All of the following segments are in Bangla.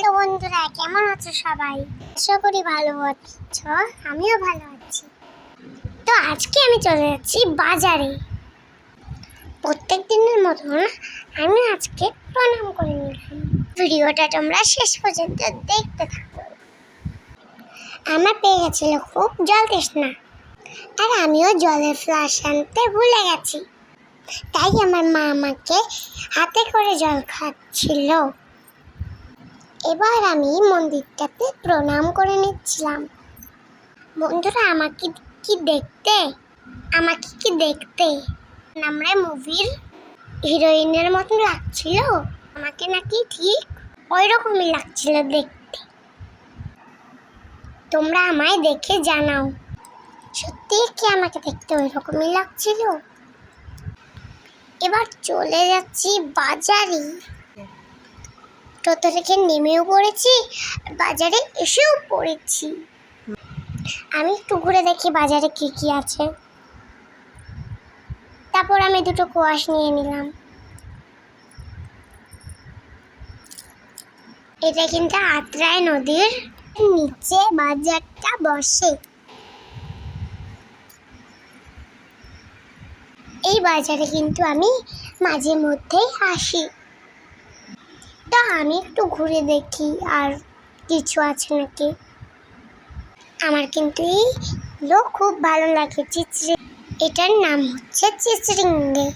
হ্যালো বন্ধুরা, কেমন আছো সবাই? আশা করি ভালো আছো। আমিও ভালো আছি। তো আজকে আমি চলে যাচ্ছি বাজারে। প্রত্যেক দিনের মতন আমি আজকে প্রণাম করে নিলাম। ভিডিওটা তোমরা শেষ পর্যন্ত দেখতে থাকো। আমার পেয়ে গেছিল খুব জল তৃষ্ণা, আর আমিও জলের ফ্লাশ আনতে ভুলে গেছি। তাই আমার মা আমাকে হাতে করে জল খাচ্ছিল। এবার আমি মন্দিরটাতে প্রণাম করে নিচ্ছিলাম। বন্ধুরা, আমাকে কি দেখতে আমরা মুভির হিরোইনের মতো লাগছিল? আমাকে নাকি ঠিক ওই রকমই লাগছিল দেখতে। তোমরা আমায় দেখে জানাও, সত্যি কি আমাকে দেখতে ওই রকমই লাগছিল? এবার চলে যাচ্ছি বাজারে। টোটো থেকে নেমেও পড়েছি, বাজারে এসেও পড়েছি। আমি একটু ঘুরে দেখি বাজারে কি কি আছে। তারপর আমি দুটো কোয়াশ নিয়ে নিলাম। এটা কিন্তু আত্রাই নদীর নিচে বাজারটা বসে। এই বাজারে কিন্তু আমি মাঝে মধ্যেই আসি। তা আমি একটু ঘুরে দেখি আর কিছু আছে নাকি। আমার কিন্তু এই লোক খুব ভালো লাগে। এটার নাম হচ্ছে চিচড়িঙ্গে।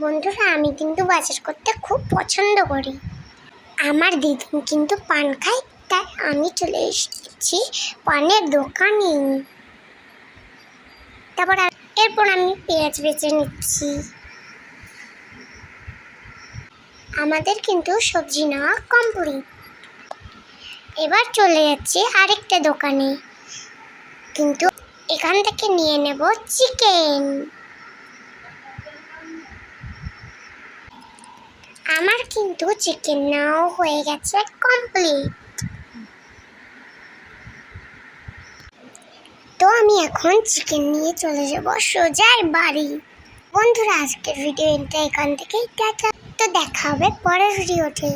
বন্ধুরা, আমি কিন্তু বাজার করতে খুব পছন্দ করি। আমার দিদি কিন্তু পান খায়, তাই আমি চলে এসেছি পানের দোকানে। এরপর আমি পেঁয়াজ বেছে নিচ্ছি। আমাদের কিন্তু সবজি নেওয়া কমপ্লিট। এবার চলে যাচ্ছি আরেকটা দোকানে, কিন্তু এখান থেকে নিয়ে নেব চিকেন। আমার কিন্তু চিকেন নেওয়া হয়ে গেছে কমপ্লিট। তো আমি এখন চিকেন নিয়ে চলে যাব সোজা বাড়ি। বন্ধুরা, আজকের ভিডিওটা এখান থেকেই টাটা। তো দেখা হবে পরের ভিডিওতে।